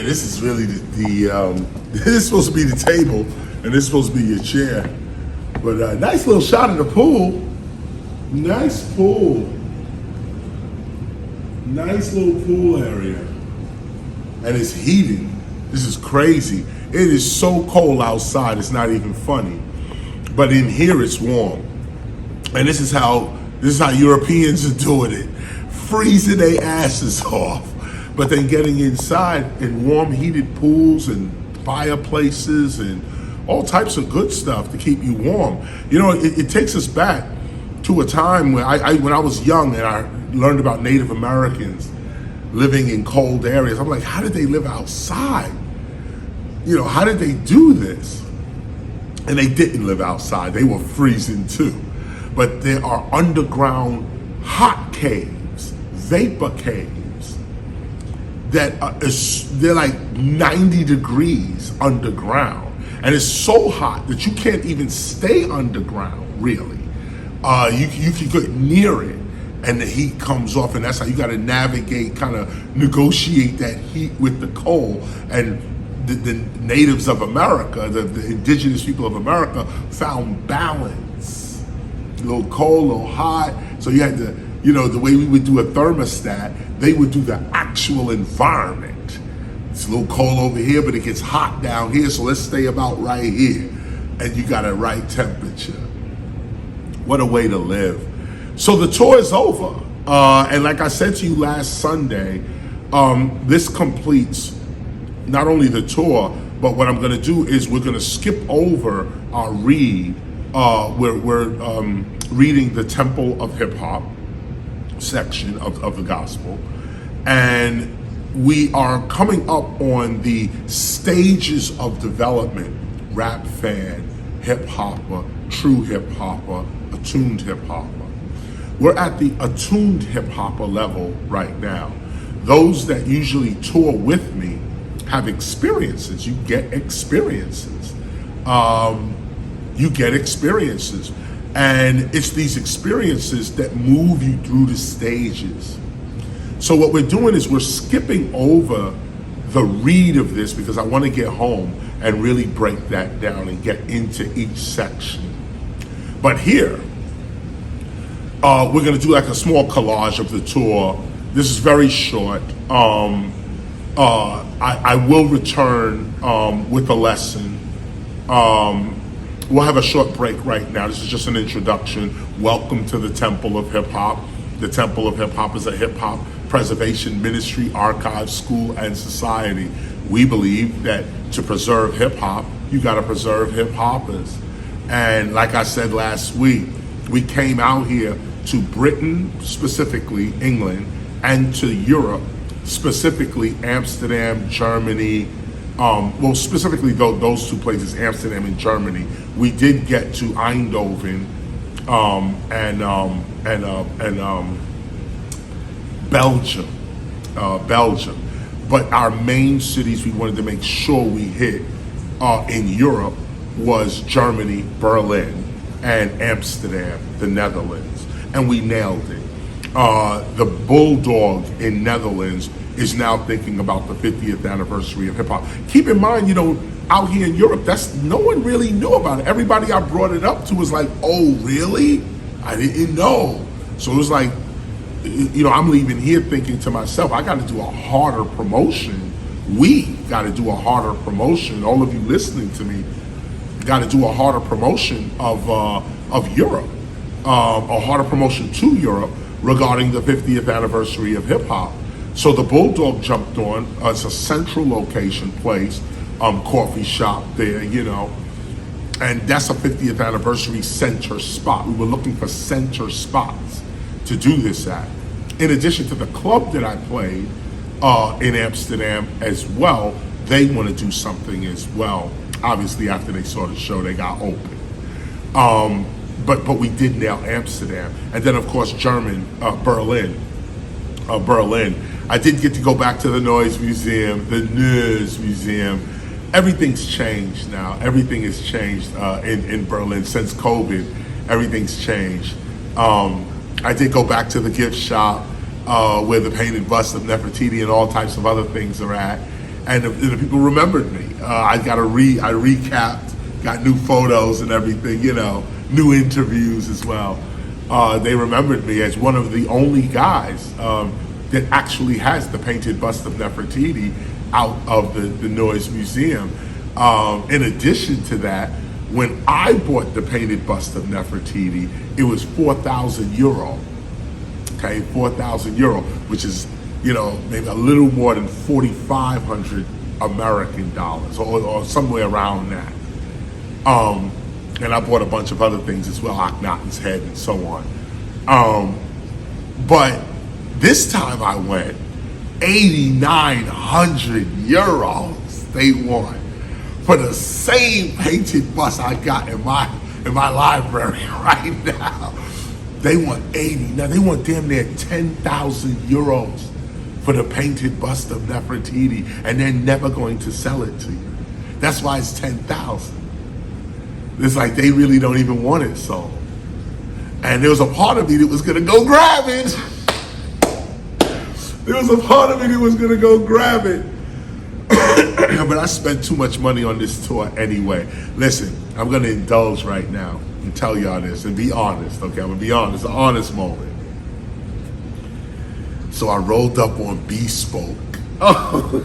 this is really this is supposed to be the table, and this is supposed to be your chair. But nice little shot of the pool. Nice pool. Nice little pool area. And it's heated. This is crazy. It is so cold outside, it's not even funny. But in here it's warm. And this is how Europeans are doing it. Freezing their asses off. But then getting inside in warm heated pools and fireplaces and all types of good stuff to keep you warm. You know, it takes us back to a time when when I was young and I learned about Native Americans living in cold areas. I'm like, how did they live outside? You know, how did they do this? And they didn't live outside. They were freezing too. But there are underground hot caves, vapor caves, that they're like 90 degrees underground. And it's so hot that you can't even stay underground, really. You can get near it and the heat comes off, and that's how you got to navigate, kind of negotiate that heat with the cold. And the natives of America, the indigenous people of America, found balance. A little cold, a little hot. So you had to, you know, the way we would do a thermostat, they would do the actual environment. It's a little cold over here, but it gets hot down here, so let's stay about right here. And you got a right temperature. What a way to live. So the tour is over. And like I said to you last Sunday, this completes not only the tour, but what I'm gonna do is we're gonna skip over our read. We're reading the Temple of Hip Hop section of the gospel. And we are coming up on the stages of development: rap fan, hip hopper, true hip hopper, attuned hip hopper. We're at the attuned hip hopper level right now. Those that usually tour with me have experiences. You get experiences. You get experiences. And it's these experiences that move you through the stages. So what we're doing is we're skipping over the read of this because I want to get home and really break that down and get into each section. But here, we're going to do like a small collage of the tour. This is very short. I will return with a lesson. We'll have a short break right now. This is just an introduction. Welcome to the Temple of Hip Hop. The Temple of Hip Hop is a hip hop preservation ministry, archive, school, and society. We believe that to preserve hip hop, you got to preserve hip hoppers. And like I said last week, we came out here to Britain, specifically England, and to Europe, specifically Amsterdam, Germany. Well, specifically those two places, Amsterdam and Germany. We did get to Eindhoven and Belgium. But our main cities we wanted to make sure we hit in Europe was Germany, Berlin, and Amsterdam, the Netherlands. And we nailed it. The Bulldog in Netherlands is now thinking about the 50th anniversary of hip hop. Keep in mind, you know, out here in Europe, no one really knew about it. Everybody I brought it up to was like, oh, really? I didn't know. So it was like, you know, I'm leaving here thinking to myself, I got to do a harder promotion. We got to do a harder promotion. All of you listening to me got to do a harder promotion of Europe, a harder promotion to Europe regarding the 50th anniversary of hip hop. So the Bulldog jumped on. It's a central location place, coffee shop there, you know, and that's a 50th anniversary center spot. We were looking for center spots to do this at. In addition to the club that I played in Amsterdam as well, they want to do something as well. Obviously, after they saw the show, they got open. But we did nail Amsterdam, and then of course Berlin. I did get to go back to the Noise Museum, the News Museum. Everything's changed now. Everything has changed in Berlin since COVID. Everything's changed. I did go back to the gift shop where the painted bust of Nefertiti and all types of other things are at. and the people remembered me. I recapped, got new photos and everything, you know, new interviews as well. They remembered me as one of the only guys that actually has the painted bust of Nefertiti out of the Noyes Museum. In addition to that, when I bought the painted bust of Nefertiti, it was 4,000 euro. Okay, 4,000 euro, which is, you know, maybe a little more than 4,500 American dollars, or somewhere around that. And I bought a bunch of other things as well, Akhenaten's head and so on. But this time I went, 8,900 euros they want for the same painted bust I got in my library right now. They want 80. Now they want damn near 10,000 euros for the painted bust of Nefertiti, and they're never going to sell it to you. That's why it's 10,000. It's like they really don't even want it sold. And there was a part of me that was gonna go grab it. There was a part of me that was gonna go grab it. But I spent too much money on this tour anyway. Listen, I'm gonna indulge right now and tell y'all this and be honest, okay? I'm gonna be honest, an honest moment. So I rolled up on Bespoke. Oh.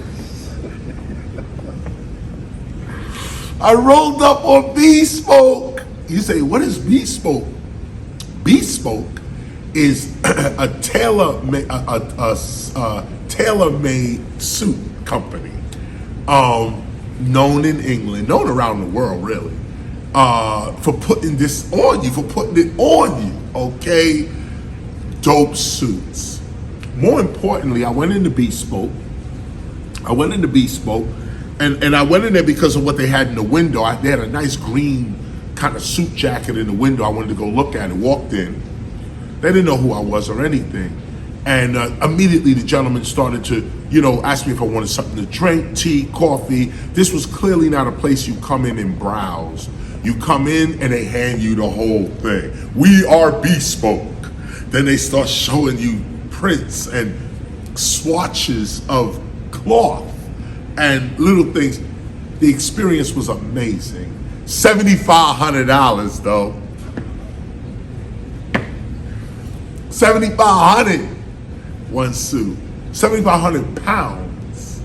I rolled up on Bespoke. You say, what is Bespoke? Bespoke is a tailor-made suit company, known in England, known around the world really, for putting this on you, for putting it on you, okay? Dope suits. More importantly, I went into Bespoke. And I went in there because of what they had in the window. They had a nice green kind of suit jacket in the window. I wanted to go look at it. Walked in. They didn't know who I was or anything. And immediately the gentleman started to, you know, ask me if I wanted something to drink, tea, coffee. This was clearly not a place you come in and browse. You come in and they hand you the whole thing. We are Bespoke. Then they start showing you prints and swatches of cloth and little things. The experience was amazing. $7,500 though. $7,500 one suit. 7,500 pounds,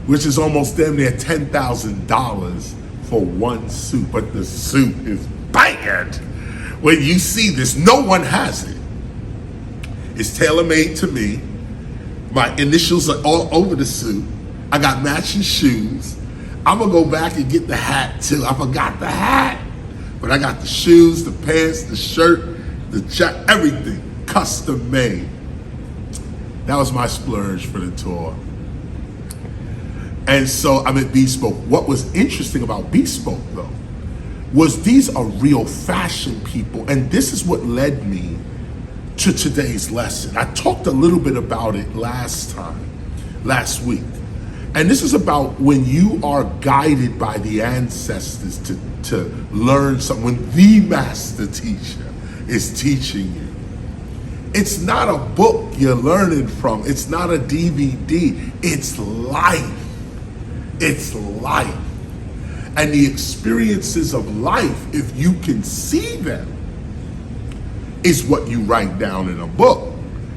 which is almost damn near $10,000 for one suit. But the suit is banging. When you see this, no one has it. It's tailor-made to me. My initials are all over the suit. I got matching shoes. I'm gonna go back and get the hat too. I forgot the hat, but I got the shoes, the pants, the shirt, the jacket, everything custom made. That was my splurge for the tour. And so I'm at Bespoke. What was interesting about Bespoke though, was these are real fashion people. And this is what led me to today's lesson. I talked a little bit about it last week. And this is about when you are guided by the ancestors to learn something, when the master teacher is teaching you. It's not a book you're learning from. It's not a DVD. It's life. It's life. And the experiences of life, if you can see them, is what you write down in a book,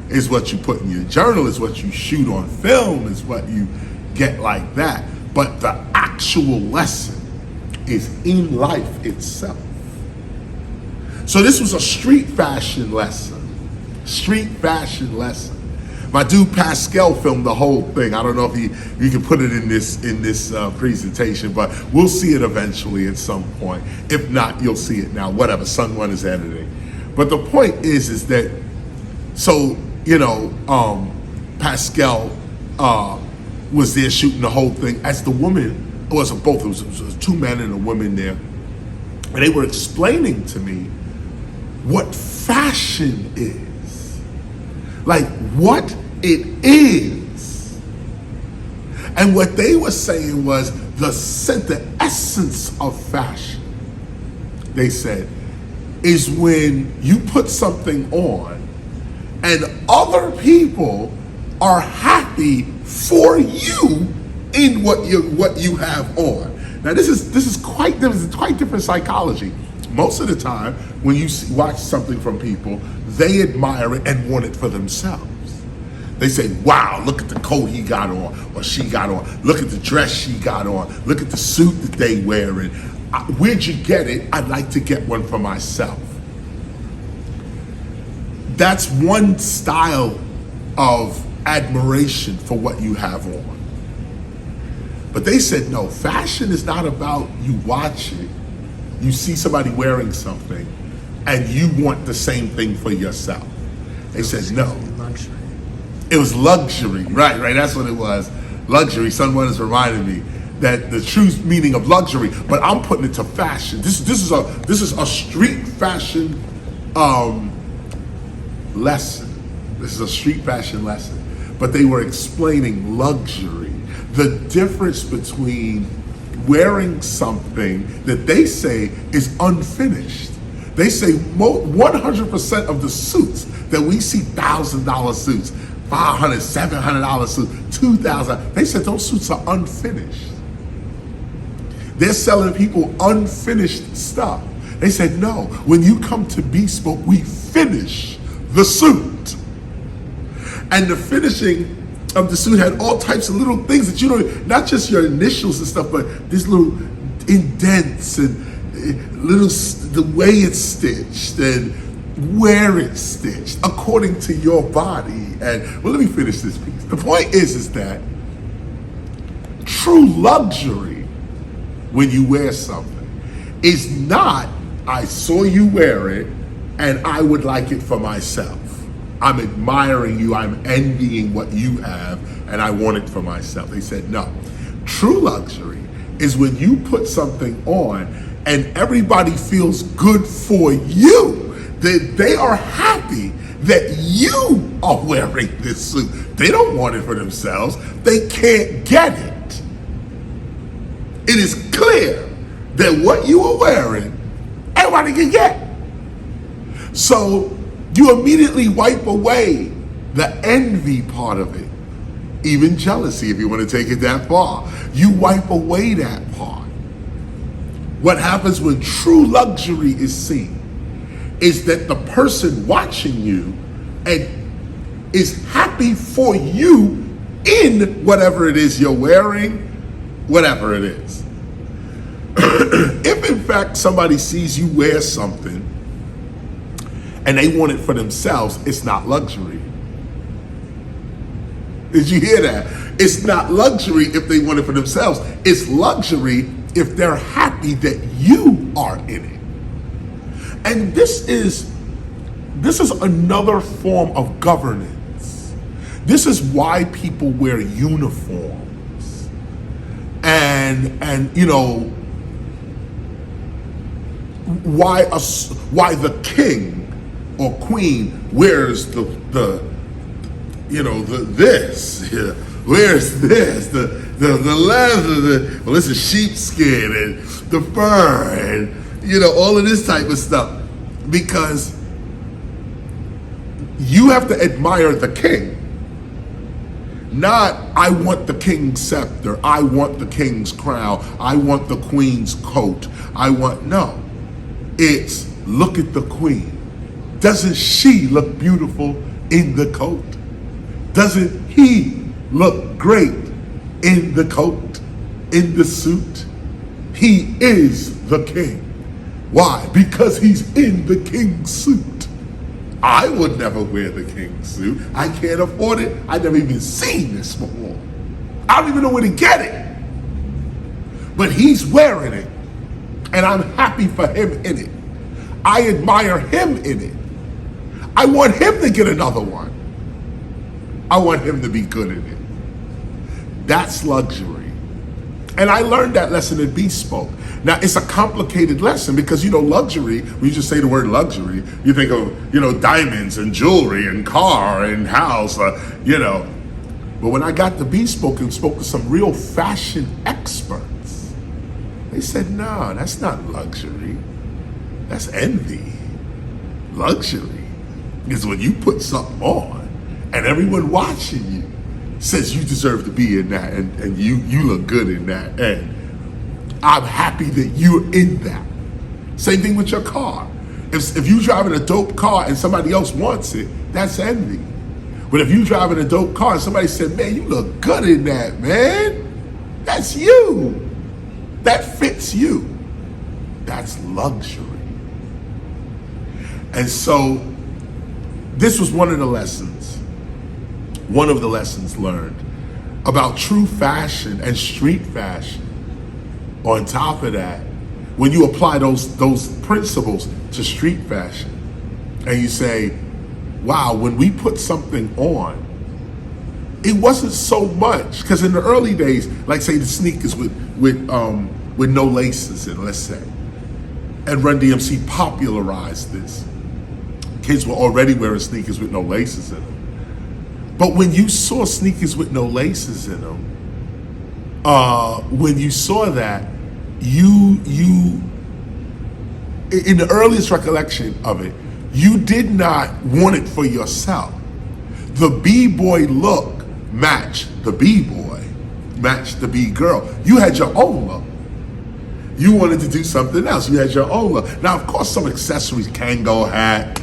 is what you put in your journal, is what you shoot on film, is what you get like that. But the actual lesson is in life itself. So this was a street fashion lesson. Street fashion lesson. My dude Pascal filmed the whole thing. I don't know if you can put it in this presentation, but we'll see it eventually at some point. If not, you'll see it now. Whatever, Sun1 is editing. But the point is that, so, you know, Pascal was there shooting the whole thing as the woman, it was two men and a woman there. And they were explaining to me what fashion is. Like what it is. And what they were saying was the essence of fashion, they said, is when you put something on and other people are happy for you in what you have on. Now this is quite different psychology. Most of the time, when you watch something from people, they admire it and want it for themselves. They say, wow, look at the coat he got on or she got on. Look at the dress she got on. Look at the suit that they wearing. Where'd you get it? I'd like to get one for myself. That's one style of admiration for what you have on. But they said, no, fashion is not about you watch it. You see somebody wearing something and you want the same thing for yourself. They said, no. Luxury. It was luxury, right, that's what it was. Luxury, someone has reminded me that the true meaning of luxury, but I'm putting it to fashion. This is a street fashion lesson. This is a street fashion lesson. But they were explaining luxury, the difference between wearing something that they say is unfinished. They say 100% of the suits that we see, $1,000 suits, $500, $700 suits, $2,000, they said those suits are unfinished. They're selling people unfinished stuff. They said, no, when you come to Bespoke, we finish the suit. And the finishing of the suit had all types of little things that you don't, not just your initials and stuff, but these little indents and the way it's stitched and where it's stitched according to your body. And well, let me finish this piece. The point is that true luxury when you wear something is not, I saw you wear it and I would like it for myself. I'm admiring you, I'm envying what you have, and I want it for myself. They said, no. True luxury is when you put something on and everybody feels good for you. That they are happy that you are wearing this suit. They don't want it for themselves. They can't get it. It is clear that what you are wearing, everybody can get. So you immediately wipe away the envy part of it, even jealousy, if you want to take it that far. You wipe away that part. What happens when true luxury is seen is that the person watching you and is happy for you in whatever it is you're wearing, whatever it is. If in fact somebody sees you wear something and they want it for themselves, it's not luxury. Did you hear that? It's not luxury if they want it for themselves. It's luxury if they're happy that you are in it. And this is another form of governance. This is why people wear uniforms. And you know, why the king or queen wears the leather, well, this is sheepskin and the fur and all of this type of stuff, because you have to admire the king. Not, I want the king's scepter, I want the king's crown, I want the queen's coat, no. It's, look at the queen. Doesn't she look beautiful in the coat? Doesn't he look great in the coat, in the suit? He is the king. Why? Because he's in the king's suit. I would never wear the king's suit. I can't afford it. I've never even seen this before. I don't even know where to get it. But he's wearing it, and I'm happy for him in it. I admire him in it. I want him to get another one. I want him to be good in it. That's luxury. And I learned that lesson at Bespoke. Now, it's a complicated lesson because, luxury, when you just say the word luxury, you think of, diamonds and jewelry and car and house, But when I got to Bespoke and spoke to some real fashion experts, they said, no, that's not luxury. That's envy. Luxury is when you put something on and everyone watching you says you deserve to be in that, and you look good in that, and I'm happy that you're in that. Same thing with your car. If you driving a dope car and somebody else wants it, that's envy. But if you driving a dope car and somebody said, man, you look good in that, man, that's you. That fits you. That's luxury. And so this was one of the lessons learned about true fashion and street fashion. On top of that, when you apply those principles to street fashion, and you say, wow, when we put something on, it wasn't so much, because in the early days, like say the sneakers with no laces in, let's say, and Run DMC popularized this. Kids were already wearing sneakers with no laces in them. But when you saw sneakers with no laces in them, when you saw that, you in the earliest recollection of it, you did not want it for yourself. The B-boy look matched the B-boy, matched the B-girl. You had your own look. You wanted to do something else. You had your own look. Now, of course, some accessories, Kango hat,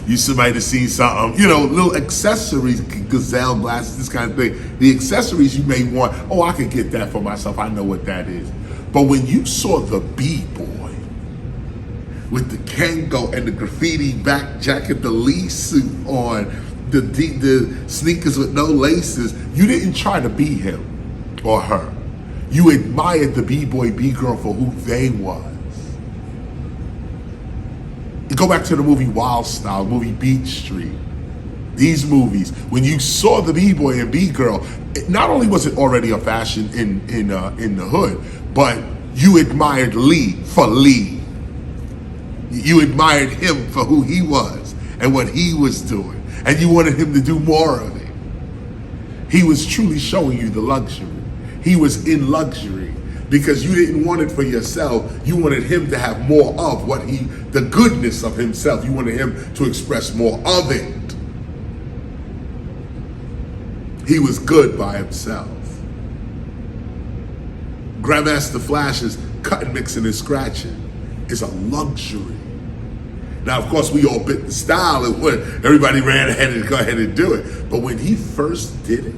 you might have seen something, little accessories, gazelle glasses, this kind of thing. The accessories you may want, oh, I could get that for myself. I know what that is. But when you saw the B-boy with the Kango and the graffiti back jacket, the Lee suit on, the sneakers with no laces, you didn't try to be him or her. You admired the B-boy, B-girl for who they was. You go back to the movie Wild Style, movie Beach Street. These movies, when you saw the B-boy and B-girl, not only was it already a fashion in the hood, but you admired Lee for Lee. You admired him for who he was and what he was doing, and you wanted him to do more of it. He was truly showing you the luxury. He was in luxury because you didn't want it for yourself. You wanted him to have more of the goodness of himself. You wanted him to express more of it. He was good by himself. Grandmaster Flash's cutting, mixing, and scratching is a luxury. Now, of course, we all bit the style and everybody ran ahead and go ahead and do it. But when he first did it,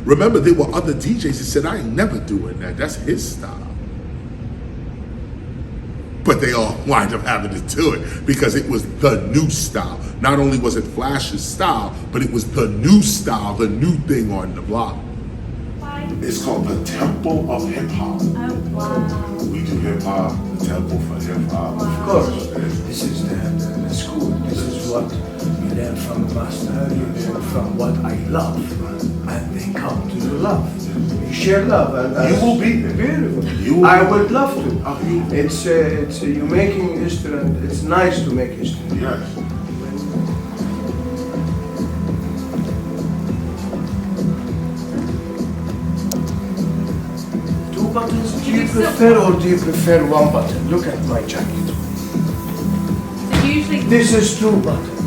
remember, there were other DJs that said, I ain't never doing that. That's his style. But they all wind up having to do it because it was the new style. Not only was it Flash's style, but it was the new style, the new thing on the block. It's called the Temple of Hip Hop. Oh, wow. We do hip hop, the Temple for Hip Hop. Wow. Of course, this is the school. This is what you learn from the master. You learn from what I love, and they come to love. You share love, and You will be there. beautiful. I would love to. It's you're making history, and it's nice to make history. Yes. Two buttons. Do you prefer, or do you prefer one button? Look at my jacket. So usually This is two buttons.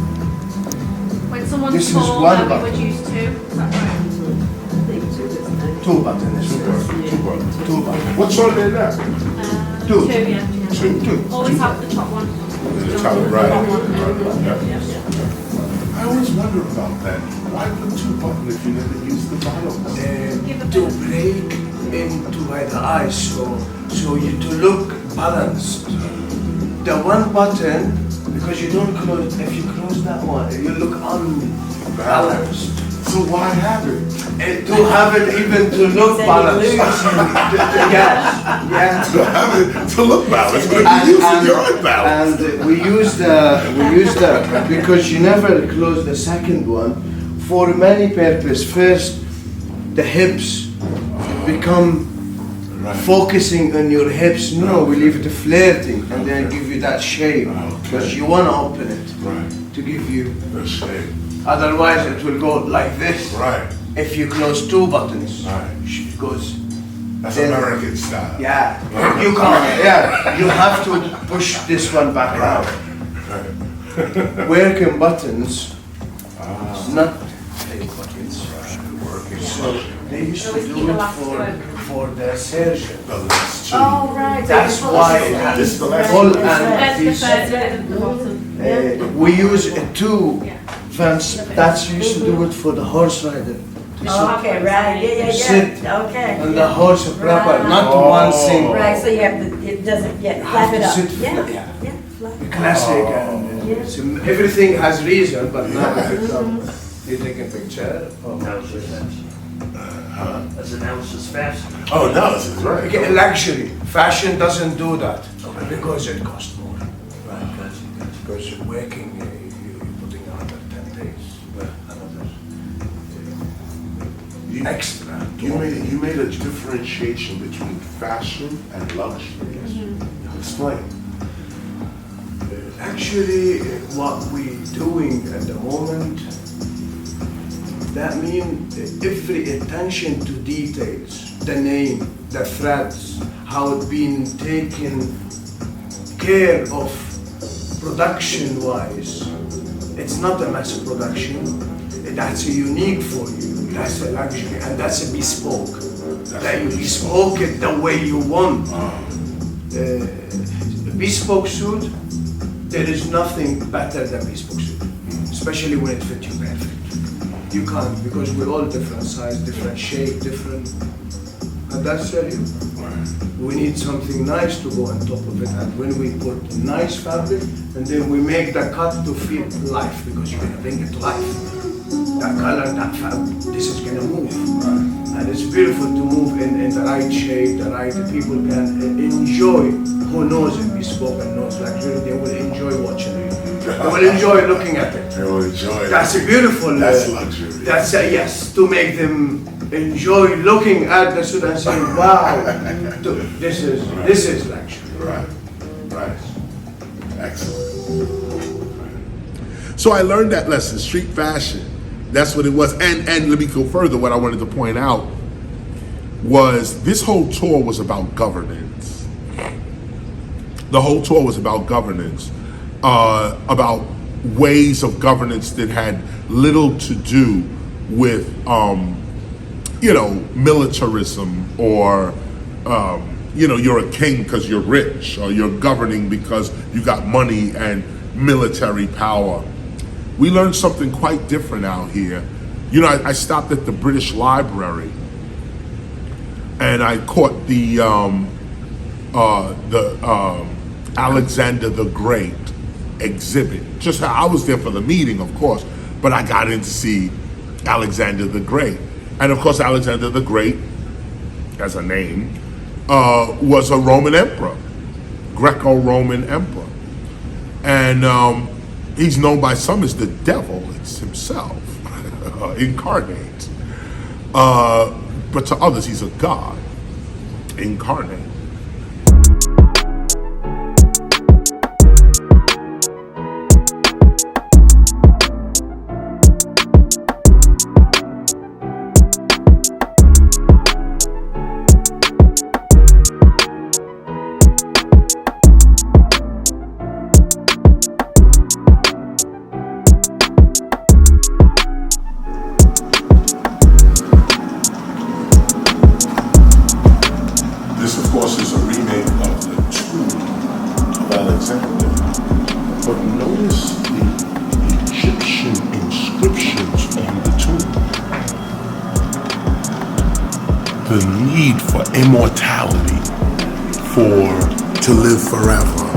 when someone's this is tall, one then we button. would use two. Is that right? Two buttons. Two buttons. What's on there now? Two. Two, yeah. Two. Always have the top one. The top, right. Top one. Yeah. I always wonder about that. Why put two buttons if you never use the bottom? To break into the eyes, so you to look balanced. The one button, because you don't close. If you close that one, you look unbalanced. So why have it? To have it even to look balanced. Yeah. To have it to look balanced, but if you use it, you're unbalanced. And we use the because you never close the second one for many purposes. First, the hips become focusing on your hips. No, we leave it flirting and then give you that shape because you want to open it to give you The shape. Otherwise, it will go like this. Right. If you close two buttons, Right. it goes. That's then- American style. Yeah, you can't. Yeah, you have to push this one back out. Working buttons, it's not So they used to Always keep do the it last one. for the surgeon. The last two. Oh, right. That's why it has This is the last full one. That's the and first bit at the bottom. we use two Yeah. fence. That's used to do it for the horse rider. Okay, right, yeah, Sit yeah, okay. And the horse proper, Right. not Oh. one thing. Right, so you have to, it doesn't get, Have flap to it up. sit Yeah, flat. yeah, flap. Classic. Oh. And so everything has reason, but now you take a picture. Announcer's As announcer's fashion. Oh, no, this is right. Okay, luxury. Fashion doesn't do that because it costs more. Right, gotcha, gotcha. Because you're working, you're putting another 10 days. Another You, extra. you made a differentiation between fashion and luxury. Explain. Actually, what we're doing at the moment, that means every attention to details, the name, the threads, how it been taken care of production-wise. It's not a mass production. That's a unique for you. That's a luxury, and that's a bespoke. That you bespoke it the way you want. Bespoke suit, there is nothing better than bespoke suit, especially when it fits you perfect. You can't, because we're all different size, different shape, different, and that's you. We need something nice to go on top of it, and when we put nice fabric, and then we make the cut to fit life, because you're gonna bring it to life. That color, that fabric, this is gonna move. And it's beautiful to move in the right shape, the right, people can enjoy, who knows it bespoke and knows luxury, they will enjoy watching it. They will enjoy looking at it. They will enjoy it. That's a beautiful. That's luxury. That's a yes, to make them enjoy looking at the suit and saying, wow, this is luxury. Right, right. Excellent. So I learned that lesson, street fashion. That's what it was. And let me go further. What I wanted to point out was this whole tour was about governance. The whole tour was about governance, about ways of governance that had little to do with, militarism or, you're a king because you're rich, or you're governing because you got money and military power. We learned something quite different out here. I stopped at the British Library and I caught the Alexander the Great exhibit. Just how I was there for the meeting, of course, but I got in to see Alexander the Great. And of course, Alexander the Great, as a name, was a Roman emperor, Greco-Roman emperor. And he's known by some as the devil. It's himself, incarnate. But to others, he's a god, incarnate. This, of course, is a remake of the tomb of Alexander. But notice the Egyptian inscriptions on the tomb. The need for immortality, to live forever,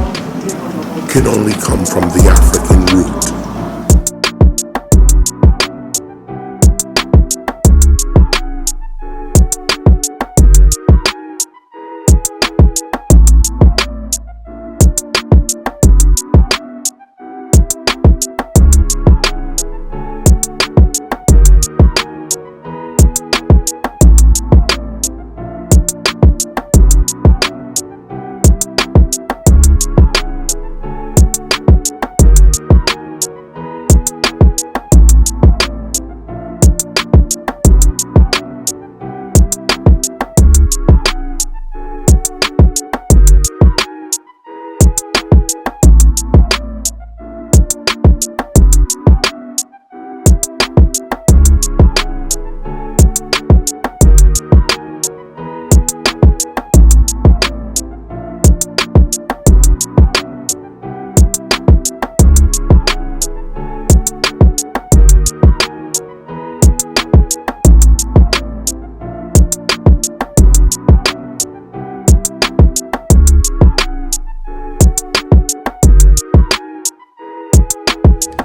can only come from the African root.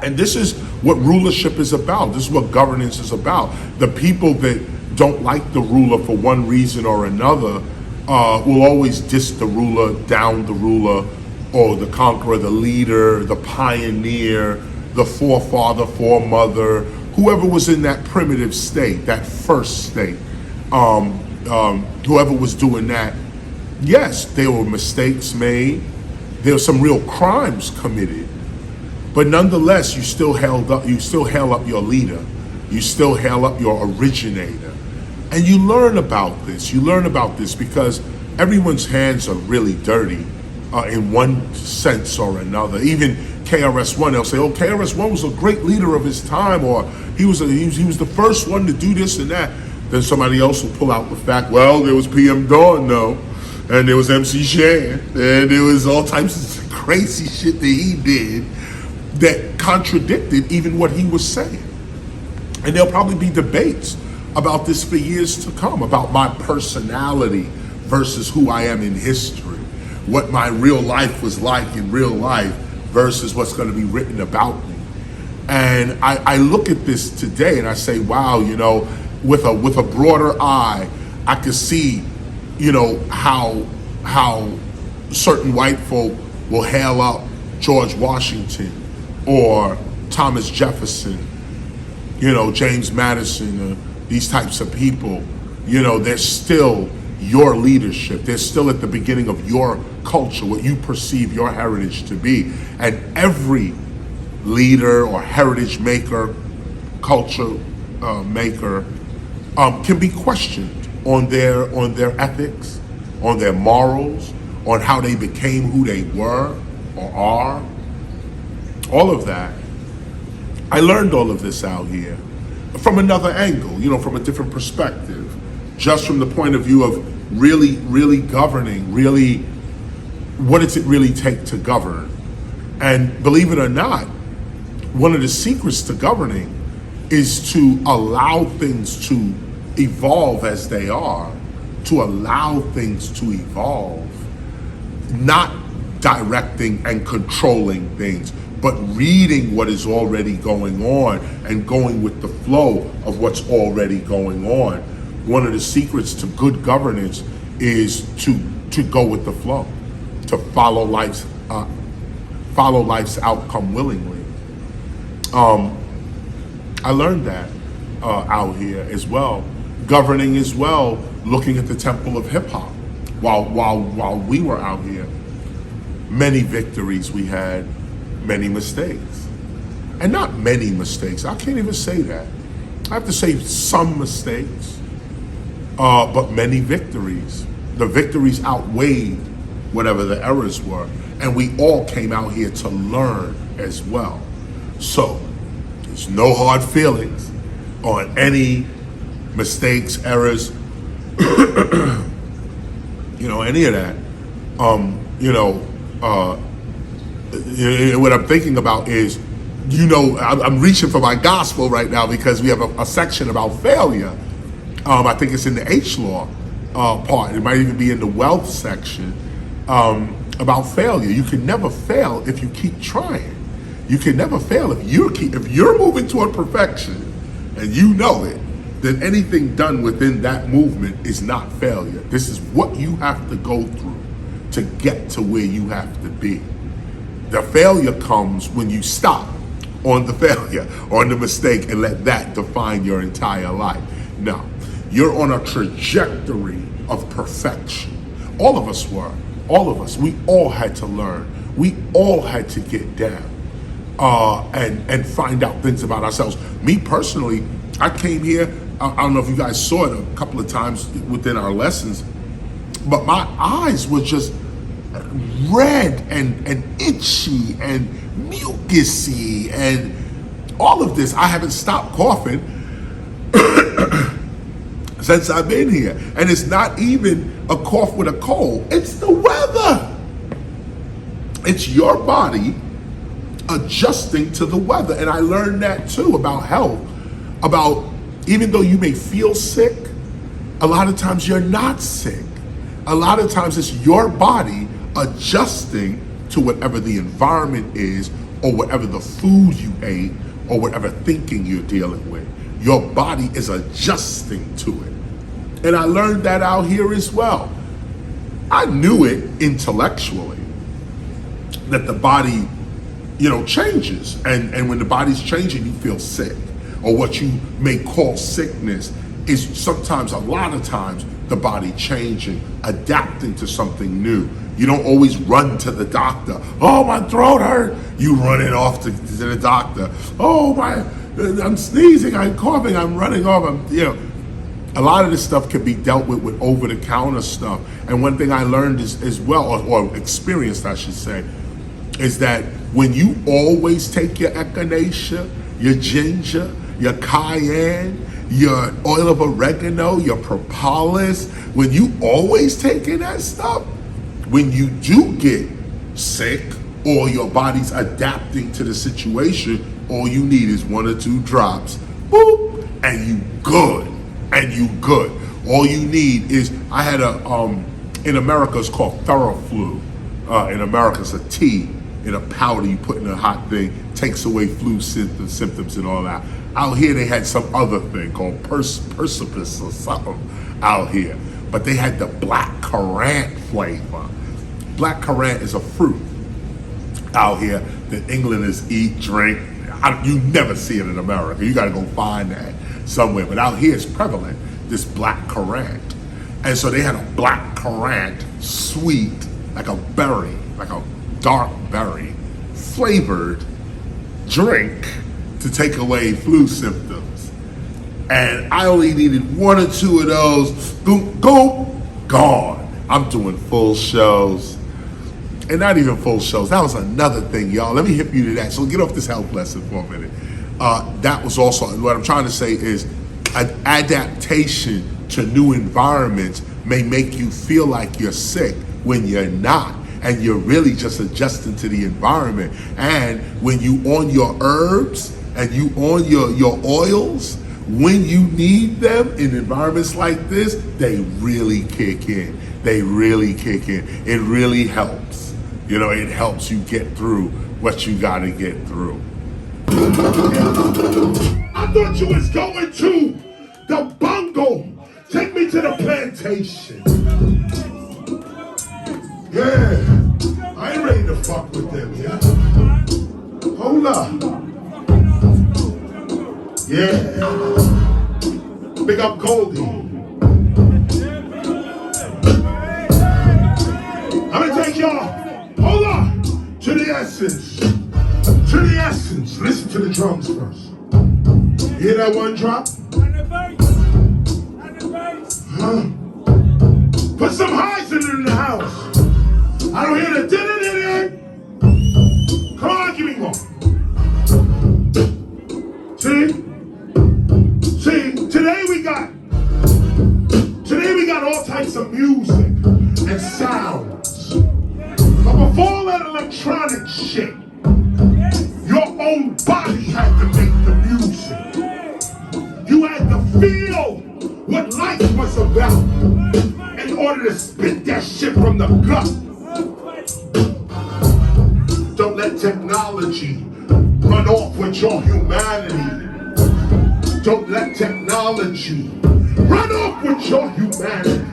And this is what rulership is about. This is what governance is about. The people that don't like the ruler for one reason or another will always diss the ruler, down the ruler, or the conqueror, the leader, the pioneer, the forefather, foremother, whoever was in that primitive state, that first state, whoever was doing that. Yes, there were mistakes made. There were some real crimes committed. But nonetheless, you still held up your leader. You still held up your originator. And you learn about this. You learn about this because everyone's hands are really dirty in one sense or another. Even KRS-ONE, they'll say, oh, KRS-ONE was a great leader of his time, or he was the first one to do this and that. Then somebody else will pull out the fact, well, there was PM Dawn, though, and there was MC Shan, and there was all types of crazy shit that he did that contradicted even what he was saying. And there'll probably be debates about this for years to come, about my personality versus who I am in history, what my real life was like in real life versus what's going to be written about me. And I look at this today and I say, wow, you know, with a broader eye, I could see, you know, how certain white folk will hail up George Washington or Thomas Jefferson, you know, James Madison, these types of people. You know, they're still your leadership. They're still at the beginning of your culture, what you perceive your heritage to be. And every leader or heritage maker, culture maker, can be questioned on their ethics, on their morals, on how they became who they were or are. All of that. I learned all of this out here from another angle, you know, from a different perspective, just from the point of view of really governing, really, what does it really take to govern? And believe it or not, one of the secrets to governing is to allow things to evolve as they are, to allow things to evolve, not directing and controlling things, but reading what is already going on and going with the flow of what's already going on. One of the secrets to good governance is to go with the flow, to follow life's outcome willingly. I learned that out here as well, governing as well, looking at the temple of hip hop while we were out here. Many victories we had, many mistakes. And not many mistakes, I can't even say that. I have to say some mistakes, but many victories. The victories outweighed whatever the errors were. And we all came out here to learn as well. So, there's no hard feelings on any mistakes, errors, you know, any of that. What I'm thinking about is, you know, I'm reaching for my gospel right now because we have a section about failure. I think it's in the H law part. It might even be in the wealth section about failure. You can never fail if you keep trying. You can never fail if you're moving toward perfection and you know it. Then anything done within that movement is not failure. This is what you have to go through to get to where you have to be. The failure comes when you stop on the failure, on the mistake, and let that define your entire life. No, you're on a trajectory of perfection. All of us were. All of us. We all had to learn. We all had to get down and find out things about ourselves. Me personally, I came here, I don't know if you guys saw it a couple of times within our lessons, but my eyes were just red and itchy and mucusy and all of this. I haven't stopped coughing since I've been here. And it's not even a cough with a cold. It's the weather. It's your body adjusting to the weather. And I learned that too about health, about even though you may feel sick, a lot of times you're not sick. A lot of times it's your body adjusting to whatever the environment is or whatever the food you ate, or whatever thinking you're dealing with. Your body is adjusting to it. And I learned that out here as well. I knew it intellectually, that the body, changes. And when the body's changing, you feel sick. Or what you may call sickness is sometimes, a lot of times, the body changing, adapting to something new. You don't always run to the doctor. Oh, my throat hurt. You running off to the doctor. Oh, I'm sneezing, I'm coughing, I'm running off. A lot of this stuff can be dealt with over-the-counter stuff. And one thing I learned is as well, or experienced, I should say, is that when you always take your echinacea, your ginger, your cayenne, your oil of oregano, your propolis, when you always taking that stuff, when you do get sick or your body's adapting to the situation, all you need is 1 or 2 drops, boop, and you good, and you good. All you need is, I had in America it's called Theraflu. In America it's a tea in a powder you put in a hot thing, takes away flu symptoms and all that. Out here they had some other thing called Persipus or something out here. But they had the black currant flavor. Black currant is a fruit out here that Englanders eat, drink. You never see it in America. You gotta go find that somewhere. But out here it's prevalent, this black currant. And so they had a black currant, sweet, like a berry, like a dark berry, flavored drink to take away flu symptoms. And I only needed 1 or 2 of those, boom, gone. I'm doing full shows. And not even full shows. That was another thing, y'all. Let me hip you to that. So get off this health lesson for a minute. That was also, what I'm trying to say is, an adaptation to new environments may make you feel like you're sick when you're not. And you're really just adjusting to the environment. And when you on your herbs and you on your oils, when you need them in environments like this, they really kick in. They really kick in. It really helps. It helps you get through what you gotta get through. I thought you was going to the bungle. Take me to the plantation. Yeah, I ain't ready to fuck with them, yeah? Hold up. Yeah. Big up Goldie. I'm gonna take y'all, hold on, to the essence. To the essence. Listen to the drums first. You hear that one drop? Huh? Put some highs in the house. I don't hear the din-din-din-din. Come on, give me more. See, today we got all types of music and sounds. But before all that electronic shit, your own body had to make the music. You had to feel what life was about in order to spit that shit from the gut. Don't let technology run off with your humanity. Don't let technology run off with your humanity.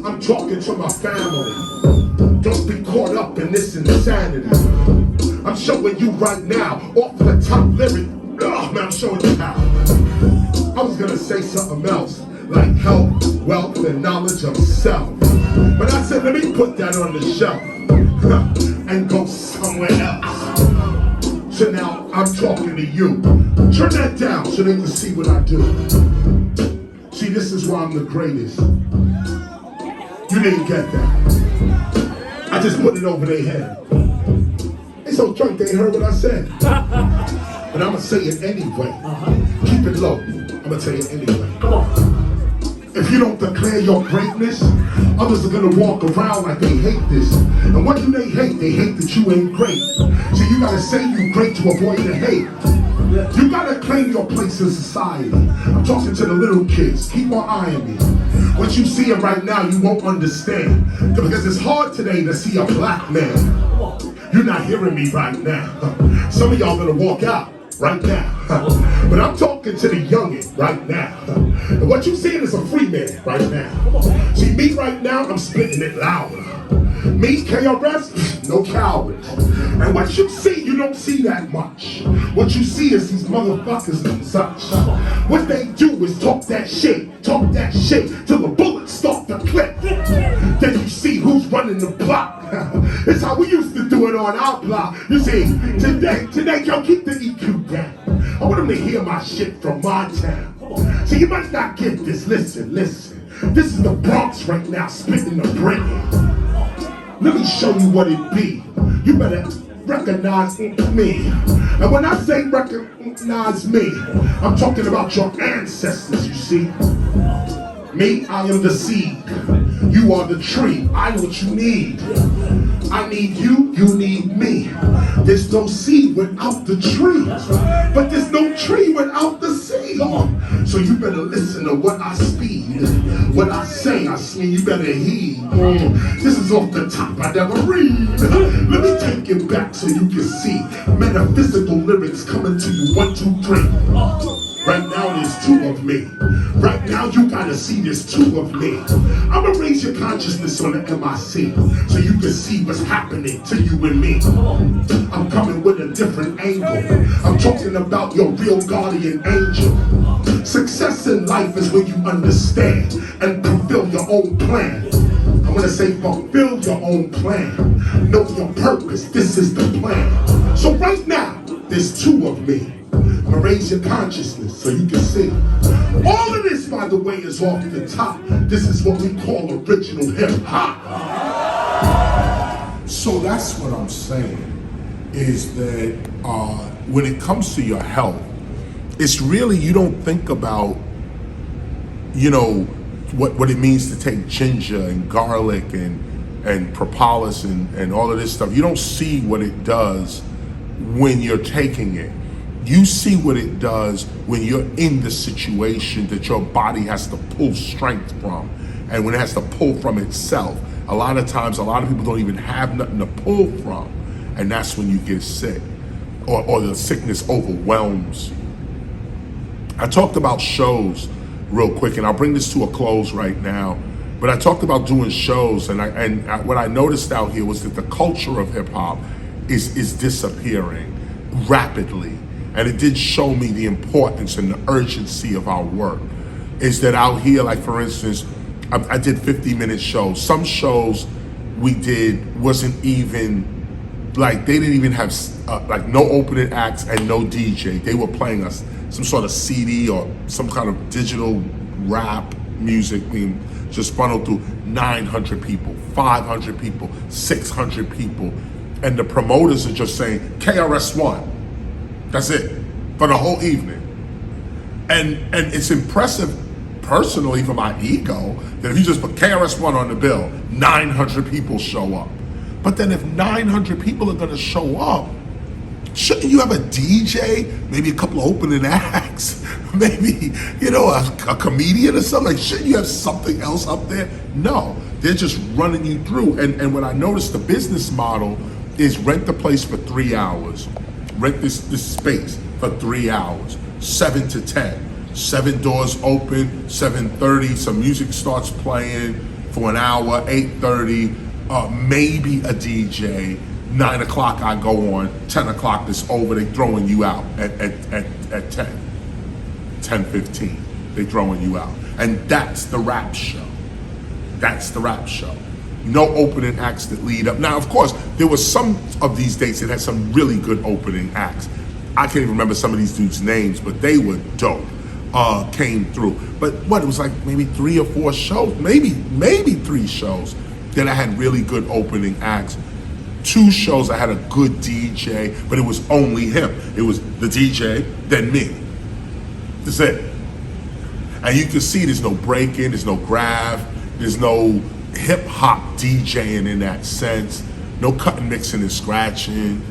I'm talking to my family. Don't be caught up in this insanity. I'm showing you right now, off the top lyric. Oh man, I'm showing you how. I was gonna say something else, like health, wealth, and knowledge of self. But I said, let me put that on the shelf and go somewhere else. So now I'm talking to you. Turn that down so they can see what I do. See, this is why I'm the greatest. You didn't get that. I just put it over their head. They so drunk they heard what I said. But I'm gonna say it anyway. Keep it low. I'm gonna tell you anyway. Come on. If you don't declare your greatness, others are gonna walk around like they hate this. And what do they hate? They hate that you ain't great. So you gotta say you great to avoid the hate. You gotta claim your place in society. I'm talking to the little kids. Keep on eyeing me. What you see right now, you won't understand. Because it's hard today to see a black man You're not hearing me right now. Some of y'all gonna walk out right now. But I'm talking to the youngin' right now. And what you seeing is a free man right now. See, me right now, I'm spitting it louder. Me, KRS, no coward. And what you see, you don't see that much. What you see is these motherfuckers and such. What they do is talk that shit till the bullets start to clip. Then you see who's running the block. It's how we used to do it on our block. You see, today, yo, keep the EQ down. I want them to hear my shit from my town. So you might not get this, listen. This is the Bronx right now, spitting the brick. Let me show you what it be. You better recognize me. And when I say recognize me, I'm talking about your ancestors, you see. Me, I am the seed. You are the tree. I know what you need. I need you, you need me. There's no seed without the tree. But there's no tree without the seed. So you better listen to what I speak. What I say, you better heed. This is off the top, I never read. Let me take it back so you can see metaphysical lyrics coming to you. 1, 2, 3. Right now there's 2 of me. Right now you gotta see there's 2 of me. I'ma raise your consciousness on the MIC so you can see what's happening to you and me. I'm coming with a different angle. I'm talking about your real guardian angel. Success in life is when you understand and fulfill your own plan. I'm gonna say fulfill your own plan. Know your purpose, this is the plan. So right now, there's 2 of me. I'm gonna raise your consciousness so you can see. All of this, by the way, is off the top. This is what we call original hip hop. So that's what I'm saying, is that when it comes to your health, it's really, you don't think about, what it means to take ginger and garlic and propolis and all of this stuff. You don't see what it does when you're taking it. You see what it does when you're in the situation that your body has to pull strength from, and when it has to pull from itself. A lot of times, a lot of people don't even have nothing to pull from, and that's when you get sick, or the sickness overwhelms. I talked about shows real quick, and I'll bring this to a close right now, but I talked about doing shows, and what I noticed out here was that the culture of hip hop is disappearing rapidly. And it did show me the importance and the urgency of our work. Is that out here, like for instance, I did 50-minute shows. Some shows we did wasn't even, like they didn't even have like no opening acts and no DJ. They were playing us some sort of CD or some kind of digital rap music being just funneled through 900 people, 500 people, 600 people. And the promoters are just saying, KRS-ONE. That's it, for the whole evening. And it's impressive, personally, for my ego, that if you just put KRS-ONE on the bill, 900 people show up. But then if 900 people are gonna show up, shouldn't you have a DJ, maybe a couple of opening acts, maybe, a comedian or something? Like, shouldn't you have something else up there? No, they're just running you through. And what I noticed, the business model is rent the place for 3 hours. Rent this space for 3 hours, 7 to 10. 7 doors open, 7:30, some music starts playing for an hour, 8:30, maybe a DJ. 9 o'clock I go on, 10 o'clock it's over, they throwing you out at 10:15, they throwing you out. And that's the rap show. That's the rap show. No opening acts that lead up. Now, of course, there was some of these dates that had some really good opening acts. I can't even remember some of these dudes' names, but they were dope, came through. But it was like maybe 3 or 4 shows, maybe 3 shows that I had really good opening acts. 2 shows I had a good DJ, but it was only him. It was the DJ, then me. That's it. And you can see there's no break-in, there's no grab, there's no hip hop DJing in that sense, no cutting, mixing, and scratching,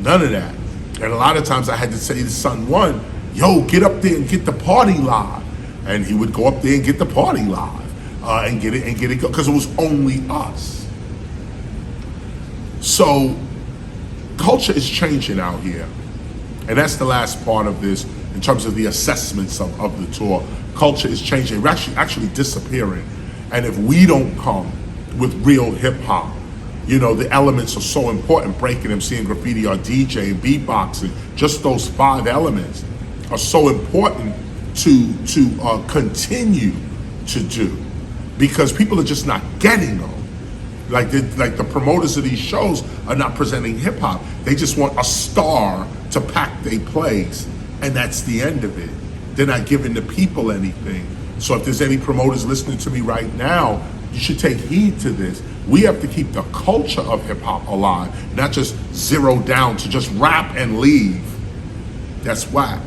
none of that. And a lot of times I had to say to Son One, yo, get up there and get the party live. And he would go up there and get the party live and get it, because it was only us. So culture is changing out here. And that's the last part of this in terms of the assessments of the tour. Culture is changing, we're actually disappearing. And if we don't come with real hip hop, you know, the elements are so important, breaking, MCing, graffiti, or DJing, beatboxing, just those 5 elements are so important to continue to do, because people are just not getting them. Like the promoters of these shows are not presenting hip hop. They just want a star to pack their place, and that's the end of it. They're not giving the people anything. So if there's any promoters listening to me right now, you should take heed to this. We have to keep the culture of hip hop alive, not just zero down to just rap and leave. That's whack.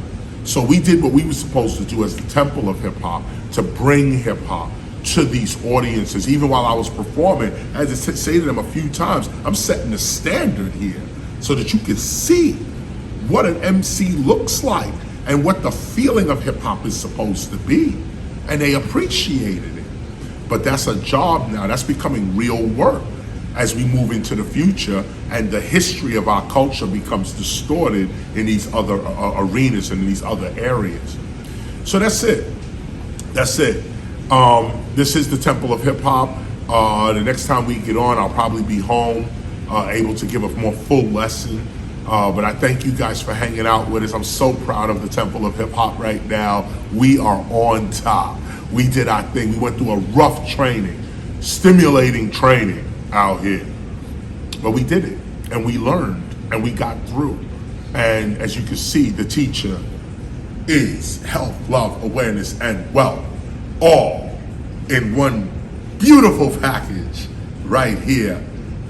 So we did what we were supposed to do as the temple of hip hop, to bring hip hop to these audiences. Even while I was performing, I had to say to them a few times, I'm setting the standard here so that you can see what an MC looks like and what the feeling of hip hop is supposed to be. And they appreciated it. But that's a job now. That's becoming real work as we move into the future, and the history of our culture becomes distorted in these other arenas and in these other areas. So that's it. That's it. This is the Temple of Hip Hop. The next time we get on, I'll probably be home, able to give a more full lesson. But I thank you guys for hanging out with us. I'm so proud of the Temple of Hip Hop right now. We are on top. We did our thing. We went through a rough training, stimulating training out here. But we did it, and we learned, and we got through. And as you can see, the teacher is health, love, awareness, and wealth, all in one beautiful package right here.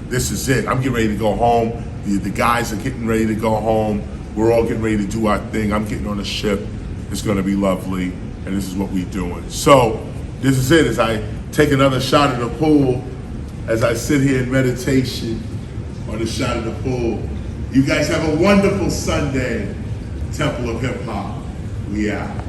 This is it. I'm getting ready to go home. The guys are getting ready to go home. We're all getting ready to do our thing. I'm getting on a ship. It's gonna be lovely, and this is what we're doing. So this is it. As I take another shot of the pool, as I sit here in meditation on the shot of the pool. You guys have a wonderful Sunday. Temple of Hip Hop. We out.